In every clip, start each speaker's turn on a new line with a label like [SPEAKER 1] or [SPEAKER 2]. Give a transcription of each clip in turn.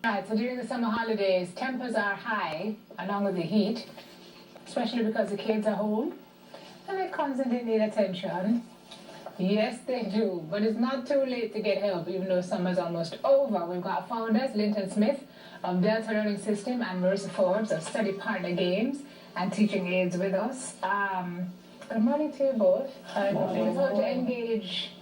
[SPEAKER 1] Right, so during the summer holidays, tempers are high along with the heat, especially because the kids are home and they constantly need attention. Yes, they do, but it's not too late to get help, even though summer's almost over. We've got founders Linton Smith of Delta Learning System and Marissa Forbes of Study Partner Games and Teaching Aids with us. Good morning to you both. Looking forward to engage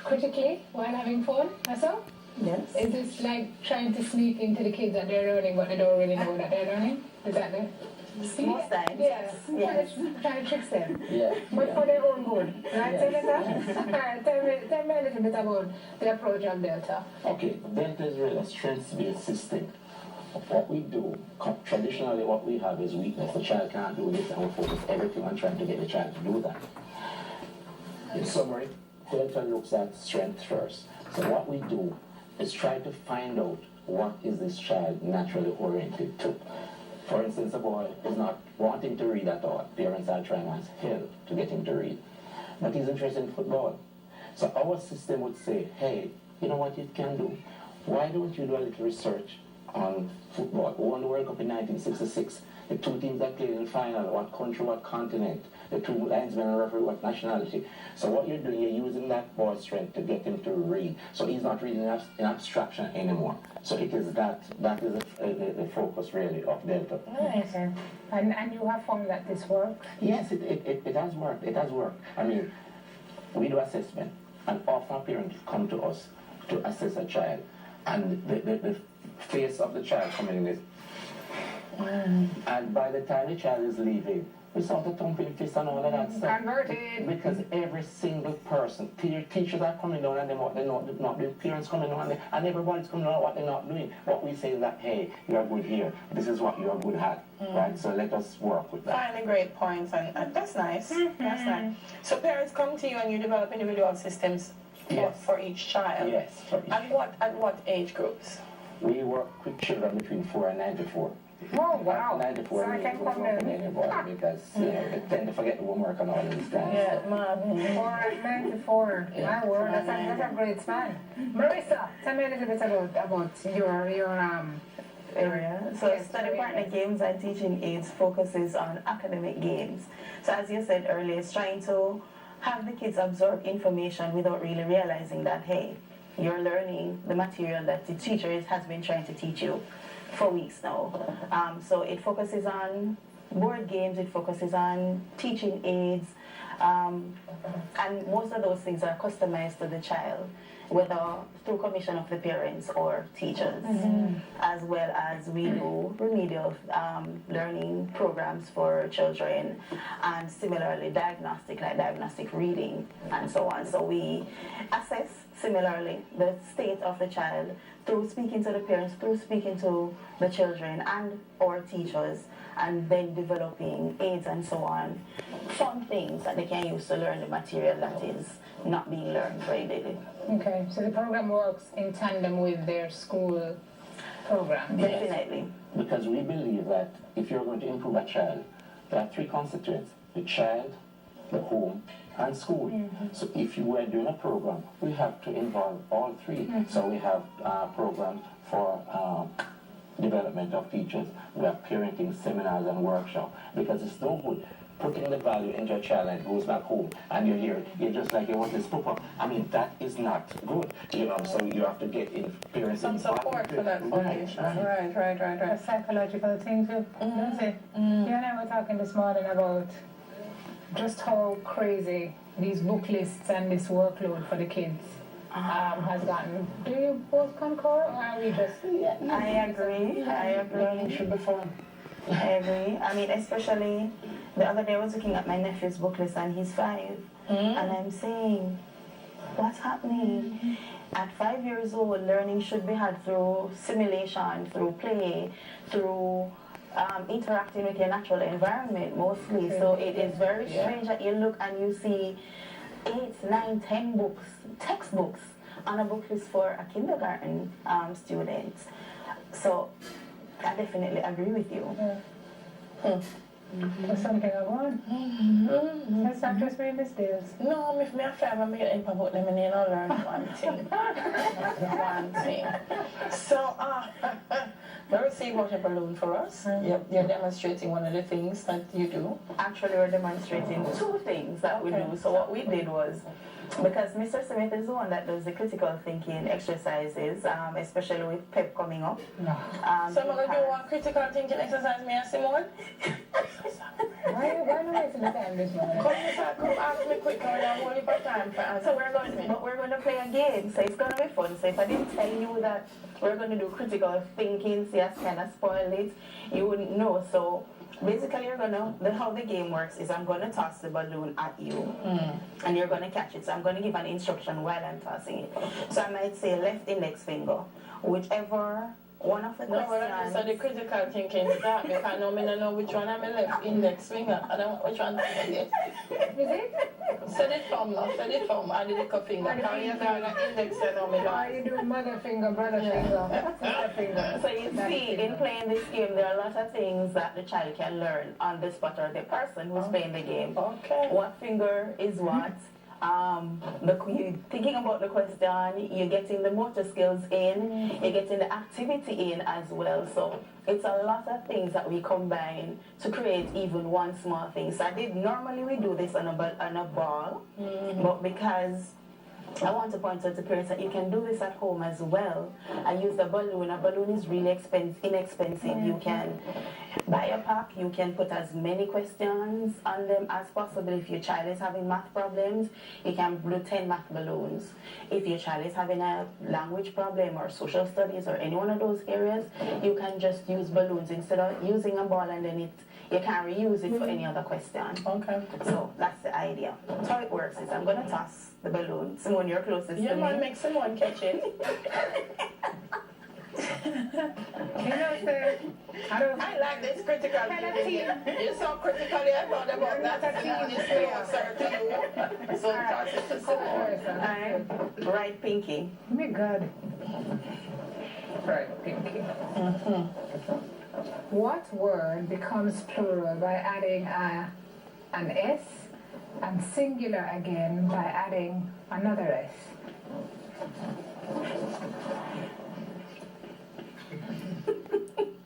[SPEAKER 1] critically while having fun, also?
[SPEAKER 2] Yes.
[SPEAKER 1] Is this like trying to sneak into the kids that they're learning, but they don't really know that they're learning? Is that the...
[SPEAKER 2] Most times.
[SPEAKER 1] Yeah.
[SPEAKER 2] Yes.
[SPEAKER 1] Trying to trick them.
[SPEAKER 3] Yeah.
[SPEAKER 1] But for their own good. Right,
[SPEAKER 3] Yes.
[SPEAKER 1] Senator? Alright, tell me a little bit about the approach of Delta.
[SPEAKER 3] Okay, Delta is really a strengths-based system. What we do, traditionally what we have is weakness. The child can't do this, and we focus everything on trying to get the child to do that. In summary, Delta looks at strength first. So what we do is try to find out what is this child naturally oriented to. For instance, a boy is not wanting to read at all. Parents are trying as hell to get him to read. But he's interested in football. So our system would say, hey, you know what you can do? Why don't you do a little research on football? We won the World Cup in 1966. The two teams that played in the final, what country, what continent, the two linesmen and referee, what nationality. So what you're doing, you're using that boy's strength to get him to read. So he's not reading in abstraction anymore. So it is that is the focus really of Delta.
[SPEAKER 1] Nice. And you have found that this works?
[SPEAKER 3] Yes, it has worked. It has worked. I mean, we do assessment, and often parents come to us to assess a child, and the face of the child coming in is, and by the time the child is leaving, we saw the thumping fist and all of that stuff.
[SPEAKER 1] Converted.
[SPEAKER 3] Because every single person, teachers are coming down and what they're not doing, parents coming down and everybody's coming down what they're not doing. What we say is that, hey, you are good here. This is what you are good at, right? So let us work with that.
[SPEAKER 2] Finally, great points, and that's nice. That's nice. So parents come to you and you develop individual systems for each child.
[SPEAKER 3] Yes. For each.
[SPEAKER 2] At what age groups?
[SPEAKER 3] We work with children between 4 and 94.
[SPEAKER 1] Oh, wow.
[SPEAKER 3] 94
[SPEAKER 1] So I can come
[SPEAKER 3] work with
[SPEAKER 1] in.
[SPEAKER 3] anybody because they tend to forget the homework and all of this kind of stuff.
[SPEAKER 2] Marvin.
[SPEAKER 1] 494. My word, that's a great span. Marissa, tell me a little bit about your
[SPEAKER 2] Area. So Study Partner Games and Teaching Aids focuses on academic games. So as you said earlier, it's trying to have the kids absorb information without really realizing that, hey, you're learning the material that the teacher has been trying to teach you for weeks now. So it focuses on board games, it focuses on teaching aids, and most of those things are customized to the child, whether through commission of the parents or teachers, as well as we do remedial learning programs for children, and similarly diagnostic reading and so on. So we assess similarly the state of the child through speaking to the parents, through speaking to the children and our teachers, and then developing aids and so on, fun things that they can use to learn the material that is not being learned very daily.
[SPEAKER 1] Okay, so the program works in tandem with their school program.
[SPEAKER 2] Definitely.
[SPEAKER 3] Because we believe that if you're going to improve a child, there are 3 constituents: the child, the home, and school. So if you were doing a program, we have to involve all 3. So we have programs for development of teachers. We have parenting seminars and workshops, because it's no good putting the value into a child and goes back home and you're just like, you want this pop. I mean, that is not good, you know. So you have to get in parents
[SPEAKER 2] Some support for that foundation. Right.
[SPEAKER 1] A psychological thing too, doesn't it? You and I were talking this morning about just how crazy these book lists and this workload for the kids has gotten. Do you both concur, or are we just...
[SPEAKER 2] I agree.
[SPEAKER 3] Learning should be fun.
[SPEAKER 2] I agree. I mean, especially the other day I was looking at my nephew's book list and he's 5. And I'm saying, what's happening? At 5 years old, learning should be had through simulation, through play, through interacting with your natural environment mostly. So it is very strange that you look and you see 8, 9, 10 books, textbooks on a book list for a kindergarten student. So I definitely agree with you.
[SPEAKER 1] There's something I want. That's not just me, Miss Dales.
[SPEAKER 4] No, if me a five, I'm going to about them and then I'll learn one thing. One thing. So, you receive water balloon for us. You're demonstrating one of the things that you do.
[SPEAKER 2] Actually, we're demonstrating two things that we do. So what we did was, because Mr. Smith is the one that does the critical thinking exercises, especially with PEP coming up.
[SPEAKER 4] So I'm going to do one critical thinking exercise, me and Simone.
[SPEAKER 1] Why are you wasting the time this morning?
[SPEAKER 4] Come ask me quick, I'm only for time for answer.
[SPEAKER 2] So we're going to play a game. So it's going to be fun. So if I didn't tell you that we're going to do critical thinking, so you kind of spoil it, you wouldn't know. So basically, how the game works is I'm going to toss the balloon at you, and you're going to catch it. So I'm going to give an instruction while I'm tossing it. So I might say left index finger, whichever one of the questions.
[SPEAKER 4] So the critical thinking start because I don't know which one I'm a left index finger. I don't know which one I'm
[SPEAKER 1] Is it?
[SPEAKER 4] Set it thumb now, set it thumb, and the little finger. How you got an index and on me
[SPEAKER 1] Why you do mother finger, brother finger, sister finger?
[SPEAKER 2] So you see, in playing this game, there are a lot of things that the child can learn on the spot or the person who's playing the game.
[SPEAKER 4] Okay.
[SPEAKER 2] What finger is what? You thinking about the question, you're getting the motor skills in, you're getting the activity in as well. So it's a lot of things that we combine to create even one small thing. So normally we do this on a ball, but because I want to point out to parents that you can do this at home as well. I use the balloon. A balloon is really inexpensive. You can buy a pack. You can put as many questions on them as possible. If your child is having math problems, you can do 10 math balloons. If your child is having a language problem or social studies or any one of those areas, you can just use balloons instead of using a ball and then you can reuse it for any other question.
[SPEAKER 4] Okay.
[SPEAKER 2] So that's the idea. So how it works is I'm going to toss the balloon. Simone, you're closest to me.
[SPEAKER 4] Yeah, man, make someone catch it.
[SPEAKER 1] You know, sir,
[SPEAKER 4] I like this critical thinking. You're so critically I thought about that. Now this closer to you. So toss it to Simone.
[SPEAKER 2] Alright, right pinky.
[SPEAKER 1] me God. Right, pinky. What word becomes plural by adding an S and singular again by adding another S?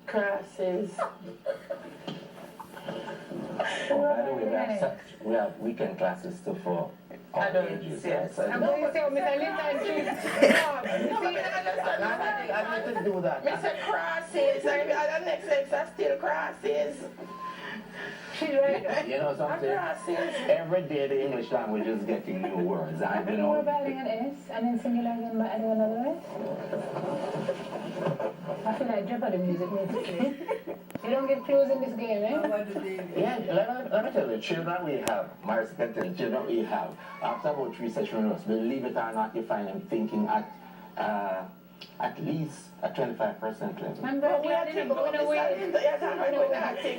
[SPEAKER 4] Crosses.
[SPEAKER 3] By the way, we have weekend classes too for all ages.
[SPEAKER 2] Yes.
[SPEAKER 3] So
[SPEAKER 1] I'm going to say, Mr. Linton, she's
[SPEAKER 3] I need to do that.
[SPEAKER 4] Mr. Crosses. The next X are still crosses.
[SPEAKER 1] she's right.
[SPEAKER 3] You know something?
[SPEAKER 4] Crosses.
[SPEAKER 3] Every day the English language is getting new words. I
[SPEAKER 1] Have
[SPEAKER 3] don't
[SPEAKER 1] you more
[SPEAKER 3] know.
[SPEAKER 1] by adding an S and then singular again by adding another S? I feel like Jeopardy music needs to play. You don't get clues in this game, eh?
[SPEAKER 3] Yeah, let me tell you, children we have, Marissa can tell you, children we have, after about 3 sessions, believe it or not, you find them thinking at least a 25% level.
[SPEAKER 1] I'm very
[SPEAKER 4] We are
[SPEAKER 1] glad
[SPEAKER 4] thinking
[SPEAKER 1] you're going away.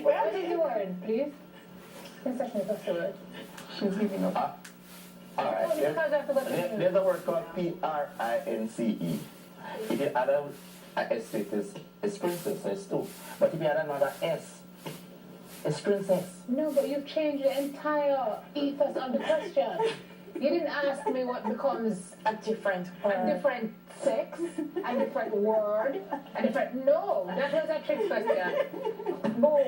[SPEAKER 1] What is the
[SPEAKER 4] away.
[SPEAKER 1] word, please? Mr. Smith, what's the word?
[SPEAKER 2] She's giving up.
[SPEAKER 3] Alright,
[SPEAKER 1] Oh, because I forgot to do
[SPEAKER 3] there's a word called P-R-I-N-C-E. If you add a S to it, it's princess, it's two. But if you add another S, it's princess.
[SPEAKER 1] No, but you've changed the entire ethos of the question. You didn't ask me what becomes
[SPEAKER 4] A different
[SPEAKER 1] a
[SPEAKER 4] word.
[SPEAKER 1] different sex, a different word, a different... No, that was a trick question. Boo.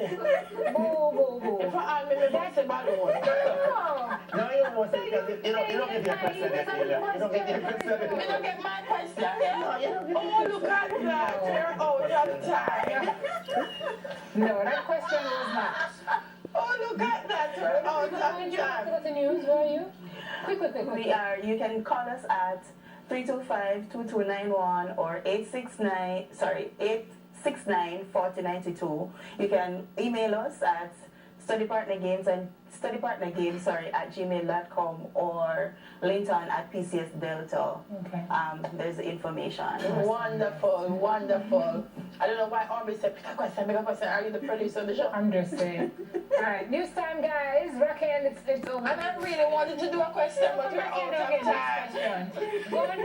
[SPEAKER 1] Boo, boo, boo.
[SPEAKER 4] If I me box a balloon.
[SPEAKER 1] No.
[SPEAKER 3] No, you won't say because you don't get your question yet, you don't get your question
[SPEAKER 4] You
[SPEAKER 3] yet.
[SPEAKER 4] don't get my question. Oh, look at that. You're out of time.
[SPEAKER 1] No, that question was not.
[SPEAKER 4] Oh, look at that. You're out of
[SPEAKER 1] When you
[SPEAKER 4] time.
[SPEAKER 1] got the news, were you? Quick.
[SPEAKER 2] You can call us at 325-2291 or 869-4092. You can email us at studypartnergames at gmail.com or Linton at PCS Delta.
[SPEAKER 1] Okay.
[SPEAKER 2] There's the information.
[SPEAKER 4] Wonderful, wonderful. I don't know why Aubrey said, pick a question. Are you the producer of the show?
[SPEAKER 1] I'm just saying. Alright, news time, guys. Raquel, it's over.
[SPEAKER 4] And I really wanted to do a question, but we're out of time.
[SPEAKER 1] Go on,